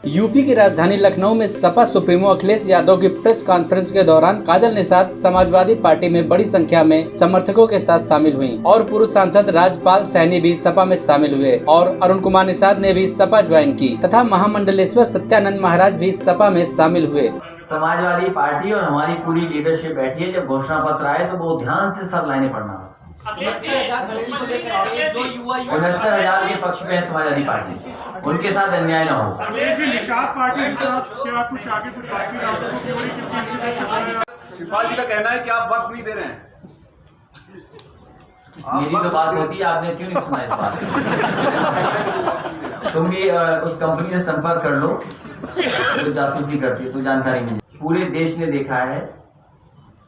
UP की राजधानी लखनऊ में सपा सुप्रीमो अखिलेश यादव की प्रेस कॉन्फ्रेंस के दौरान काजल निषाद समाजवादी पार्टी में बड़ी संख्या में समर्थकों के साथ शामिल हुई और पूर्व सांसद राजपाल सैनी भी सपा में शामिल हुए और अरुण कुमार निषाद ने भी सपा ज्वाइन की तथा महामंडलेश्वर सत्यानंद महाराज भी सपा में शामिल हुए। समाजवादी पार्टी और हमारी पूरी लीडरशिप बैठी है। जब घोषणा पत्र आए तो बहुत ध्यान से सब लाइनें पढ़ना। 69,000 के पक्ष में है समाजवादी पार्टी, उनके साथ अन्याय न हो। शिवपाल जी का कहना है कि आप वक्त नहीं दे रहे हैं। मेरी तो बात होती है, आपने क्यों नहीं सुना इस बात? तुम भी उस कंपनी से संपर्क कर लो जो जासूसी करती है, तो जानकारी मिली। पूरे देश ने देखा है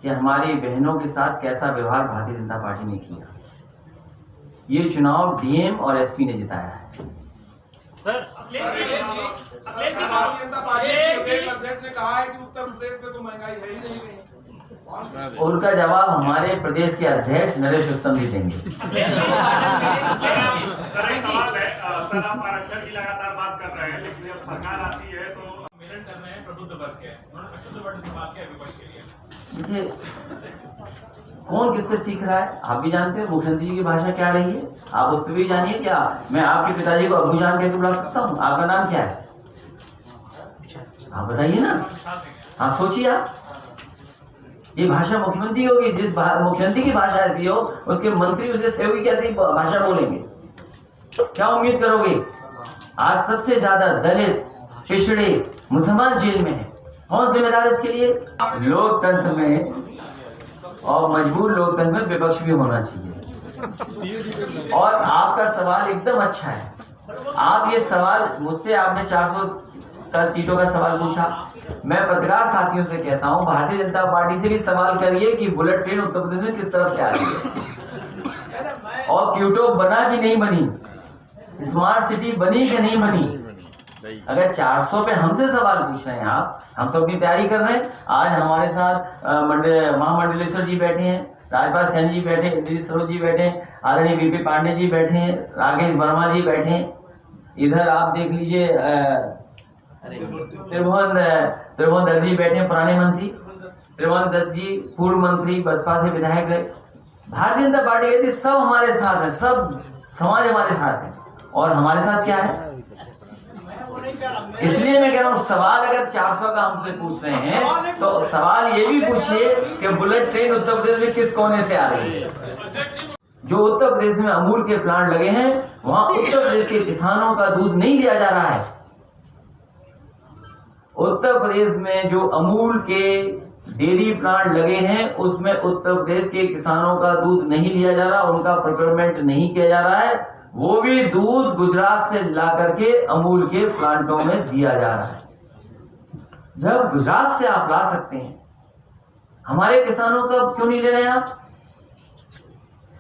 कि हमारी बहनों के साथ कैसा व्यवहार भारतीय जनता पार्टी ने किया। ये चुनाव डीएम और एसपी ने जिताया है। सर, भारतीय जनता पार्टी के अध्यक्ष ने कहा है कि उत्तर प्रदेश में तो महंगाई है ही नहीं। उनका जवाब हमारे प्रदेश के अध्यक्ष नरेश उत्तम जी देंगे। सर, एक सवाल है, सर आप आरक्षण की लगातार बात कर रहे हैं, लेकिन जब सरकार आती है तो सम्मेलन कर रहे हैं प्रबुद्ध वर्ग के, उन्होंने अशुद्ध वर्ग से बात किया विपक्ष के लिए। देखिए, कौन किससे सीख रहा है आप भी जानते हो। मुख्यमंत्री जी की भाषा क्या रही है, आप उससे भी जानिए। क्या मैं आपके पिताजी को अबू जान कहकर बुला सकता हूँ? आपका नाम क्या है आप बताइए ना। हाँ, सोचिए आप, ये भाषा मुख्यमंत्री होगी। जिस मुख्यमंत्री की भाषा ऐसी हो, उसके मंत्री उसे सहयोगी कैसी भाषा बोलेंगे? क्या उम्मीद करोगे? आज सबसे ज्यादा दलित, पिछड़े, मुसलमान जेल में है। कौन जिम्मेदार इसके लिए? लोकतंत्र में और मजबूर लोकतंत्र में विपक्ष भी होना चाहिए। और आपका सवाल एकदम अच्छा है। आप ये सवाल मुझसे, आपने 410 सीटों का सवाल पूछा। मैं पत्रकार साथियों से कहता हूं, भारतीय जनता पार्टी से भी सवाल करिए कि बुलेट ट्रेन उत्तर प्रदेश में किस तरफ से आ रही है, और क्यूटो बना कि नहीं बनी, स्मार्ट सिटी बनी कि नहीं बनी। अगर 400 पे हमसे सवाल पूछ रहे हैं आप, हम तो अपनी तैयारी कर रहे हैं। आज हमारे साथ महामंडलेश्वर जी बैठे हैं, राजपाल सैनी जी बैठे हैं, दिलीप सरोज जी बैठे हैं, आदरणीय वीपी पांडे जी बैठे हैं, राकेश वर्मा जी बैठे हैं। इधर आप देख लीजिए, त्रिभुवन दत्त जी बैठे हैं, पुराने मंत्री। त्रिभुवन दत्त जी पूर्व मंत्री, बसपा से विधायक रहे। भारतीय जनता पार्टी यदि सब हमारे साथ है, सब समाज हमारे साथ है। और हमारे साथ क्या है? इसलिए मैं कह रहा हूं, सवाल अगर 400 का हमसे पूछ रहे हैं तो सवाल ये भी पूछिए कि बुलेट ट्रेन उत्तर प्रदेश में किस कोने से आ रही है। जो उत्तर प्रदेश में अमूल के प्लांट लगे हैं, वहां उत्तर प्रदेश के किसानों का दूध नहीं लिया जा रहा है। उत्तर प्रदेश में जो अमूल के डेयरी प्लांट लगे हैं, उसमें उत्तर प्रदेश के किसानों का दूध नहीं लिया जा रहा, उनका प्रोक्योरमेंट नहीं किया जा रहा है। वो भी दूध गुजरात से ला करके अमूल के प्लांटों में दिया जा रहा है। जब गुजरात से आप ला सकते हैं, हमारे किसानों का क्यों नहीं ले रहे हैं आप?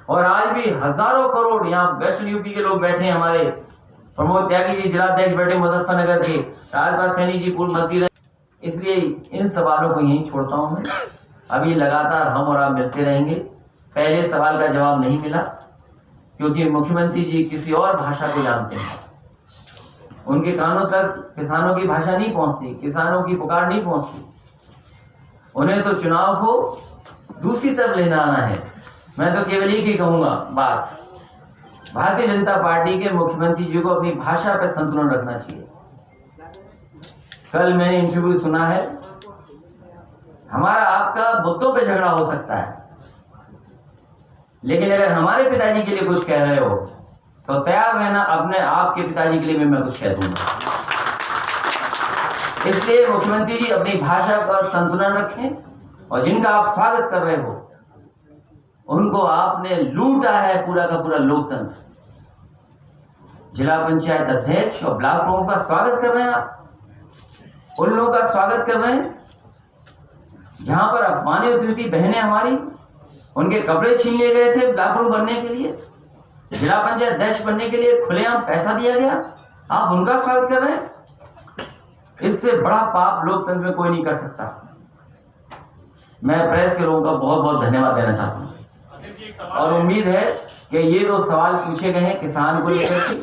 और आज भी हजारों करोड़, यहाँ वेस्टर्न यूपी के लोग बैठे हैं, हमारे प्रमोद त्यागी जी जिलाध्यक्ष बैठे मुजफ्फरनगर के, राजपाल सैनी जी पूर्व मंत्री रहे। इसलिए इन सवालों को यहीं छोड़ता हूं मैं। अभी लगातार हम और आप मिलते रहेंगे। पहले सवाल का जवाब नहीं मिला क्योंकि मुख्यमंत्री जी किसी और भाषा को जानते हैं। उनके कानों तक किसानों की भाषा नहीं पहुंचती, किसानों की पुकार नहीं पहुंचती। उन्हें तो चुनाव को दूसरी तरफ ले जाना है। मैं तो केवल एक ही कहूंगा बात, भारतीय जनता पार्टी के मुख्यमंत्री जी को अपनी भाषा पर संतुलन रखना चाहिए। कल मैंने इंटरव्यू सुना है, हमारा आपका मुद्दों पे झगड़ा हो सकता है, लेकिन अगर हमारे पिताजी के लिए कुछ कह रहे हो तो तैयार रहना, अपने आपके पिताजी के लिए भी मैं कुछ कह दूंगा। इसलिए मुख्यमंत्री जी अपनी भाषा का संतुलन रखें, और जिनका आप स्वागत कर रहे हो उनको आपने लूटा है पूरा का पूरा लोकतंत्र। जिला पंचायत अध्यक्ष और ब्लॉक प्रमुख का स्वागत कर रहे हैं आप, उन लोगों का स्वागत कर रहे हैं जहां पर अपमानित हुई थी बहनें हमारी, उनके कपड़े छीन लिए गए थे ब्लॉक प्रमुख बनने के लिए, जिला पंचायत अध्यक्ष बनने के लिए खुलेआम पैसा दिया गया, आप उनका स्वागत कर रहे हैं। इससे बड़ा पाप लोकतंत्र में कोई नहीं कर सकता। मैं प्रेस के लोगों का बहुत बहुत धन्यवाद देना चाहता हूं, और उम्मीद है कि ये 2 सवाल पूछे गए हैं किसान को लेकर के,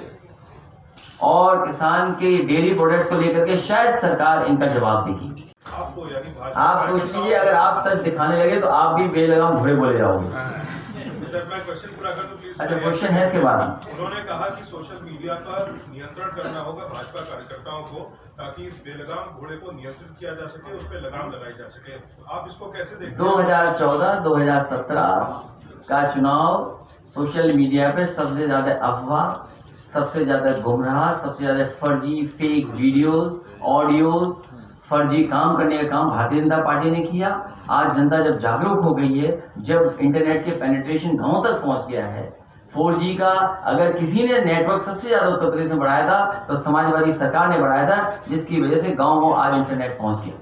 और किसान के डेयरी प्रोडक्ट्स को लेकर के शायद सरकार इनका जवाब देगी। आपको यानी आप सोच लीजिए, अगर आप सच दिखाने लगे तो आप भी बेलगाम घोड़े बोले जाओगे। सर मैं क्वेश्चन पूरा कर दूं प्लीज। अच्छा, क्वेश्चन है इसके बारे में। उन्होंने कहा कि सोशल मीडिया पर नियंत्रण करना होगा भाजपा कार्यकर्ताओं को, ताकि इस बेलगाम घोड़े को नियंत्रित किया जा सके, उस पर लगाम लगाई जा सके। आप इसको कैसे देखते हैं? 2014-2017 का चुनाव सोशल मीडिया पे सबसे ज्यादा अफवाह, सबसे ज्यादा गुमराह, सबसे ज्यादा फर्जी फेक वीडियोस, ऑडियोज, फर्जी काम करने का काम भारतीय जनता पार्टी ने किया। आज जनता जब जागरूक हो गई है, जब इंटरनेट के पेनिट्रेशन गांव तक पहुंच गया है, 4G का अगर किसी ने नेटवर्क सबसे ज्यादा उत्तर प्रदेश में बढ़ाया था तो समाजवादी सरकार ने बढ़ाया था, जिसकी वजह से गांव आज इंटरनेट पहुंच गया।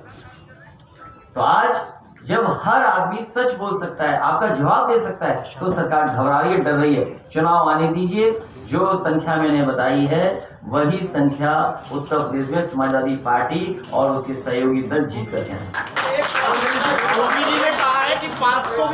तो आज जब हर आदमी सच बोल सकता है, आपका जवाब दे सकता है, तो सरकार घबरा रही है, डर रही है। चुनाव आने दीजिए, जो संख्या मैंने बताई है वही संख्या उत्तर प्रदेश में समाजवादी पार्टी और उसके सहयोगी दल जीत कर हैं। मोदी जी ने कहा है कि 500